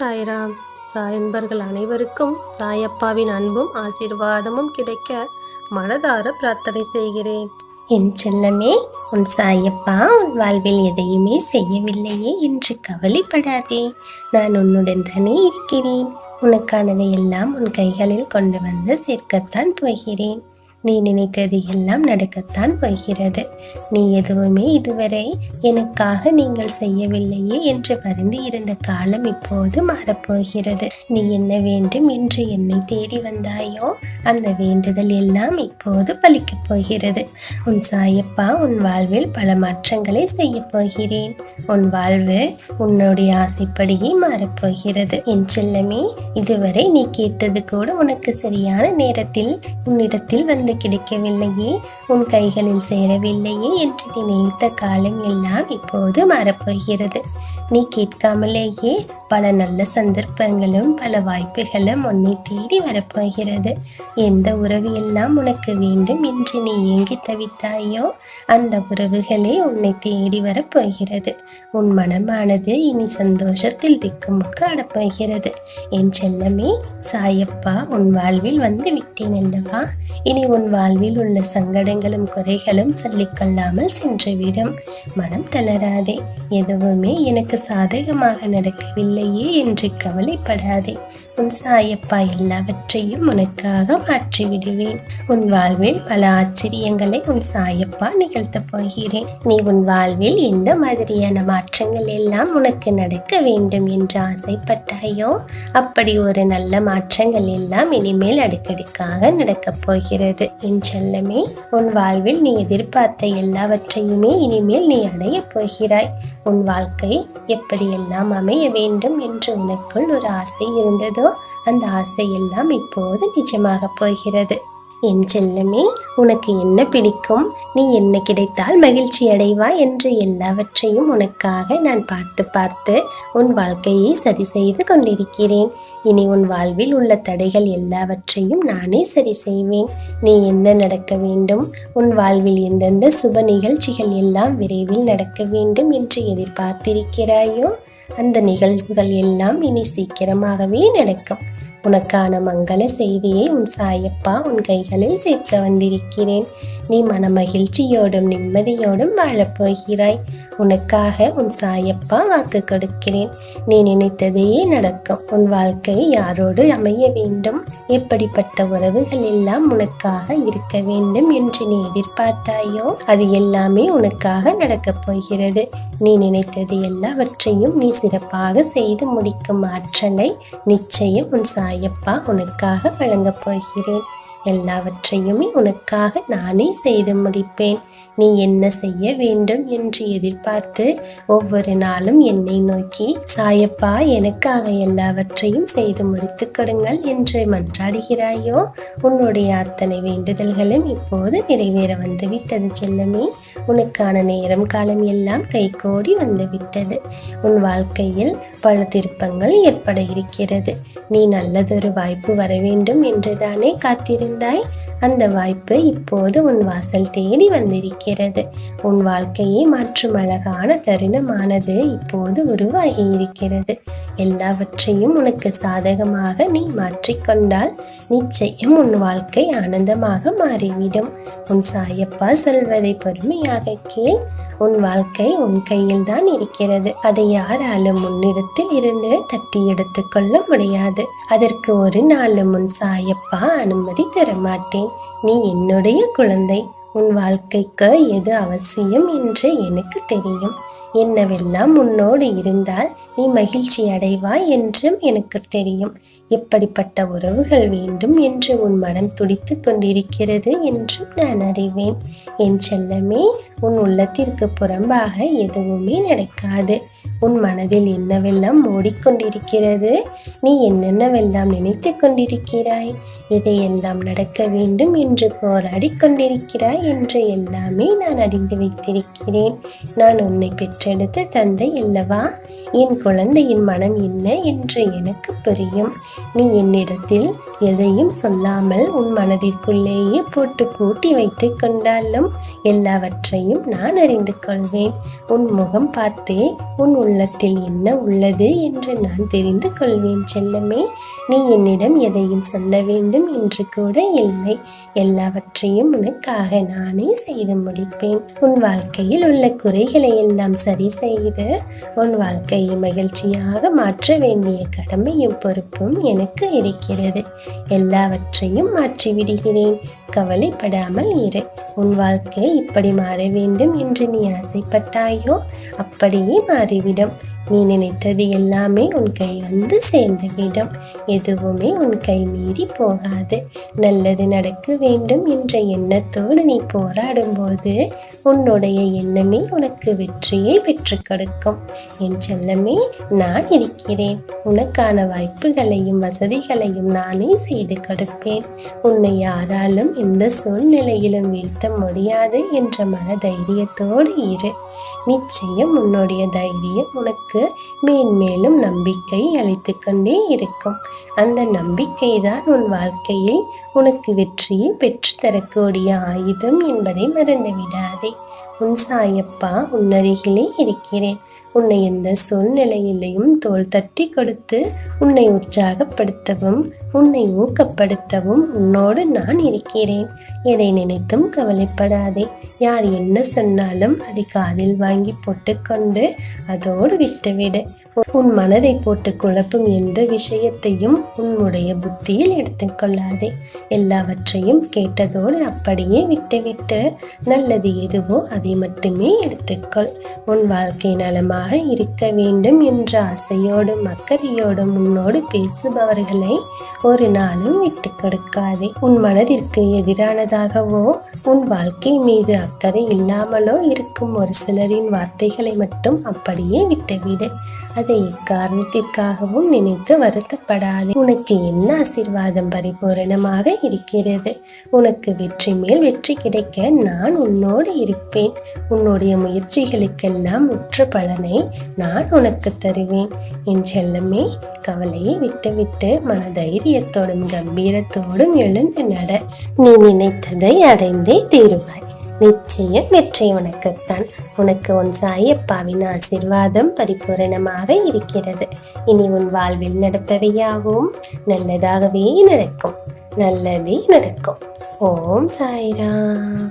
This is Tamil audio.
சாய்ராம். சாயன்பர்கள் அனைவருக்கும் சாயப்பாவின் அன்பும் ஆசீர்வாதமும் கிடைக்க மனதார பிரார்த்தனை செய்கிறேன். என் செல்லமே, உன் சாயப்பா உன் வாழ்வில் எதையுமே செய்யவில்லையே என்று கவலைப்படாதே. நான் உன்னுடன் தானே இருக்கிறேன். உனக்கானதை எல்லாம் உன் கைகளில் கொண்டு வந்து சேர்க்கத்தான் போகிறேன். நீ நினைத்தது எல்லாம் நடக்கத்தான் போகிறது. நீ எதுவுமே இதுவரை எனக்காக நீங்கள் செய்யவில்லையே என்று வருந்தி இருந்த காலம் இப்போது மாறப்போகிறது. நீ என்ன வேண்டும் என்று என்னை தேடி வந்தாயோ அந்த வேண்டுதல் எல்லாம் இப்போது பலிக்கப் போகிறது. உன் சாயப்பா உன் வாழ்வில் பல மாற்றங்களை செய்ய போகிறேன். உன் வாழ்வு உன்னுடைய ஆசைப்படியே மாறப்போகிறது. என் செல்லமே, இதுவரை நீ கேட்டது கூட உனக்கு சரியான நேரத்தில் உன்னிடத்தில் வந்து கிடைக்கவில்லையே, உன் கைகளில் சேரவில்லையே என்று நீ நினைத்த காலம் எல்லாம் இப்போது மாறப்போகிறது. நீ கேட்காமலேயே பல நல்ல சந்தர்ப்பங்களும் பல வாய்ப்புகளும் உன்னை தேடி வரப்போகிறது. எந்த உறவு எல்லாம் உனக்கு வேண்டும் என்று நீ ஏங்கி தவித்தாயோ அந்த உறவுகளே உன்னை தேடி வரப்போகிறது. உன் மனமானது இனி சந்தோஷத்தில் திக்குமுக்கு ஆடப்போகிறது. என் செல்லமே, சாயப்பா உன் வாழ்வில் வந்து விட்டேன் அல்லவா? இனி உன் வாழ்வில் உள்ள சங்கடங்களும் குறைகளும் சொல்லிக்கொள்ளாமல் சென்றுவிடும். மனம் தளராதே. எதுவுமே எனக்கு சாதகமாக நடக்கவில்லையே என்று கவலைப்படாதே. உன் சாயப்பா எல்லாவற்றையும் உனக்காக மாற்றி விடுவேன். உன் வாழ்வில் பல ஆச்சரியங்களை உன் சாயப்பா நிகழ்த்த போகிறேன். நீ உன் வாழ்வில் எந்த மாதிரியான மாற்றங்கள் எல்லாம் உனக்கு நடக்க வேண்டும் என்று ஆசைப்பட்டாயோ அப்படி ஒரு நல்ல மாற்றங்கள் எல்லாம் இனிமேல் அடுக்கடுக்காக நடக்கப் போகிறது. என் செல்லமே, உன் வாழ்வில் நீ எதிர்பார்த்த எல்லாவற்றையுமே இனிமேல் நீ அடையப் போகிறாய். உன் வாழ்க்கை எப்படியெல்லாம் அமைய வேண்டும் என்று உனக்குள் ஒரு ஆசை இருந்ததோ அந்த ஆசை எல்லாம் இப்போது நிஜமாக போகிறது. என் செல்லமே, உனக்கு என்ன பிடிக்கும், நீ என்ன கிடைத்தால் மகிழ்ச்சி அடைவாய் என்று எல்லாவற்றையும் உனக்காக நான் பார்த்து பார்த்து உன் வாழ்க்கையை சரி செய்து கொண்டிருக்கிறேன். இனி உன் வாழ்வில் உள்ள தடைகள் எல்லாவற்றையும் நானே சரி செய்வேன். நீ என்ன நடக்க வேண்டும், உன் வாழ்வில் எந்தெந்த சுப நிகழ்ச்சிகள் எல்லாம் விரைவில் நடக்க வேண்டும் என்று எதிர்பார்த்திருக்கிறாயோ அந்த நிகழ்வுகள் எல்லாம் இனி சீக்கிரமாகவே நடக்கும். உனக்கான மங்கள செய்தியை உன் சாயப்பா உன் கைகளில் சேர்க்க வந்திருக்கிறேன். நீ மன மகிழ்ச்சியோடும் நிம்மதியோடும் வாழப்போகிறாய். உனக்காக உன் சாயப்பா வாக்கு கொடுக்கிறேன். நீ நினைத்ததே நடக்கும். உன் வாழ்க்கை யாரோடு அமைய வேண்டும், எப்படிப்பட்ட உறவுகள் எல்லாம் உனக்காக இருக்க வேண்டும் என்று நீ எதிர்பார்த்தாயோ அது எல்லாமே உனக்காக நடக்கப் போகிறது. நீ நினைத்தது எல்லாவற்றையும் நீ சிறப்பாக செய்து முடிக்கும் ஆற்றலை நிச்சயம் உன் சாயப்பா உனக்காக வழங்கப் போகிறேன். எல்லாவற்றையுமே உனக்காக நானே செய்து முடிப்பேன். நீ என்ன செய்ய வேண்டும் என்று எதிர்பார்த்து ஒவ்வொரு நாளும் என்னை நோக்கி சாயப்பா எனக்காக எல்லாவற்றையும் செய்து முடித்து கொடுங்கள் என்று மன்றாடுகிறாயோ உன்னுடைய அத்தனை வேண்டுதல்களும் இப்போது நிறைவேற வந்துவிட்டது செல்லமே. உனக்கான நேரம் காலம் எல்லாம் கைகோடி வந்துவிட்டது. உன் வாழ்க்கையில் பல திருப்பங்கள் ஏற்பட இருக்கிறது. நீ நல்லதொரு வாய்ப்பு வர வேண்டும் என்றுதானே காத்திருந்தாய். அந்த வாய்ப்பு இப்போது உன் வாசல் தேடி வந்திருக்கிறது. உன் வாழ்க்கையை மாற்றும் அழகான தருணமானது இப்போது உருவாகி இருக்கிறது. எல்லாவற்றையும் உனக்கு சாதகமாக நீ மாற்றிக்கொண்டால் நிச்சயம் உன் வாழ்க்கை ஆனந்தமாக மாறிவிடும். உன் சாயப்பா சொல்வதை பொறுமையாக கேள். உன் வாழ்க்கை உன் கையில் தான் இருக்கிறது. அதை யாராலும் முன்னிடத்தில் இருந்து தட்டி எடுத்துக்கொள்ள முடியாது. அதற்கு ஒரு நாளும் உன் சாயப்பா அனுமதி தர மாட்டேன். நீ என்னுடைய குழந்தை. உன் வாழ்க்கைக்கு எது அவசியம் என்று எனக்கு தெரியும். என்னவெல்லாம் உன்னோடு இருந்தால் நீ மகிழ்ச்சி அடைவாய் என்றும் எனக்கு தெரியும். எப்படிப்பட்ட உறவுகள் வேண்டும் என்று உன் மனம் துடித்து கொண்டிருக்கிறது என்றும் நான் அறிவேன். என் செல்லமே, உன் உள்ளத்திற்கு புறம்பாக எதுவுமே நடக்காது. உன் மனதில் என்னவெல்லாம் ஓடிக்கொண்டிருக்கிறது, நீ என்னென்னவெல்லாம் நினைத்து கொண்டிருக்கிறாய், எதையெல்லாம் நடக்க வேண்டும் என்று போராடி கொண்டிருக்கிறாய் என்று எல்லாமே நான் அறிந்து வைத்திருக்கிறேன். நான் உன்னை பெற்றெடுத்த தந்தை அல்லவா? என் குழந்தையின் மனம் என்ன என்று எனக்கு புரியும். நீ என்னிடத்தில் எதையும் சொல்லாமல் உன் மனதிற்குள்ளேயே போட்டு பூட்டி வைத்து கொண்டாலும் எல்லாவற்றையும் நான் அறிந்து கொள்வேன். உன் முகம் பார்த்தே உன் உள்ளத்தில் என்ன உள்ளது என்று நான் தெரிந்து கொள்வேன் செல்லமே. நீ என்னிடம் எதையும் சொல்ல வேண்டும் என்று கூட இல்லை. எல்லாவற்றையும் உனக்காக நானே செய்து முடிப்பேன். உன் வாழ்க்கையில் உள்ள குறைகளை எல்லாம் சரி செய்து உன் வாழ்க்கையை மகிழ்ச்சியாக மாற்ற வேண்டிய கடமையும் பொறுப்பும் எனக்கு இருக்கிறது. எல்லாவற்றையும் மாற்றி விடுகிறேன். கவலைப்படாமல் இரு. உன் வாழ்க்கை இப்படி மாற வேண்டும் என்று நீ ஆசைப்பட்டாயோ அப்படியே மாறிவிடும். நீ நினைத்தது எல்லாமே உன் கை வந்து சேர்ந்துவிடும். எதுவுமே உன் கை மீறி போகாது. நல்லது நடக்க வேண்டும் என்ற எண்ணத்தோடு நீ போராடும் போது உன்னுடைய எண்ணமே உனக்கு வெற்றியை பெற்றுக் கொடுக்கும். என் செல்லமே, நான் இருக்கிறேன். உனக்கான வாய்ப்புகளையும் வசதிகளையும் நானே செய்து கொடுப்பேன். உன்னை யாராலும் எந்த சூழ்நிலையிலும் வீழ்த்த முடியாது என்ற மன தைரியத்தோடு இரு. நிச்சயம் உன்னுடைய தைரியம் உனக்கு மேன்மேலும் நம்பிக்கை அளித்து கொண்டே இருக்கும். அந்த நம்பிக்கை தான் உன் வாழ்க்கையில் உனக்கு வெற்றியை பெற்று தரக்கூடிய ஆயுதம் என்பதை மறந்துவிடாதே. உன் சாயப்பா உன் அருகிலே இருக்கிறேன். உன்னை எந்த சூழ்நிலையிலையும் தோள் தட்டி கொடுத்து உன்னை உற்சாகப்படுத்தவும் உன்னை ஊக்கப்படுத்தவும் உன்னோடு நான் இருக்கிறேன். எதை நினைத்தும் கவலைப்படாதே. யார் என்ன சொன்னாலும் அதை காதில் வாங்கி போட்டுக்கொண்டு அதோடு விட்டுவிடு. உன் மனதை போட்டு குழப்பும் எந்த விஷயத்தையும் உன்னுடைய புத்தியில் எடுத்துக்கொள்ளாதே. எல்லாவற்றையும் கேட்டதோடு அப்படியே விட்டுவிட்டு நல்லது எதுவோ அதை மட்டுமே எடுத்துக்கொள். உன் வாழ்க்கை நலமாக இருக்க வேண்டும் என்ற ஆசையோடும் அக்கறையோடும் உன்னோடு பேசுபவர்களை ஒரு நாளும் விட்டு கொடுக்காதே. உன் மனதிற்கு எதிரானதாகவோ உன் வாழ்க்கை மீது அக்கறை இல்லாமலோ இருக்கும் ஒரு சிலரின் வார்த்தைகளை மட்டும் அப்படியே விட்டுவிடு. அதை எக்காரணத்திற்காகவும் நினைத்து வருத்தப்படாதே. உனக்கு என்ன ஆசீர்வாதம் பரிபூரணமாக இருக்கிறது. உனக்கு வெற்றி மேல் வெற்றி கிடைக்க நான் உன்னோடு இருப்பேன். உன்னுடைய முயற்சிகளுக்கெல்லாம் உற்ற பலனை நான் உனக்கு தருவேன். என் செல்லமே, கவலையை விட்டுவிட்டு மன தைரியத்தோடும் கம்பீரத்தோடும் எழுந்து நட. நீ நினைத்ததை அடைந்தே தீருவாய். நிச்சயம் வெற்றி உனக்குத்தான். உனக்கு உன் சாயப்பாவின் ஆசீர்வாதம் பரிபூரணமாக இருக்கிறது. இனி உன் வாழ்வில் நடப்பவையாகவும் நல்லதாகவே நடக்கும். நல்லதே நடக்கும். ஓம் சாய்ராம்.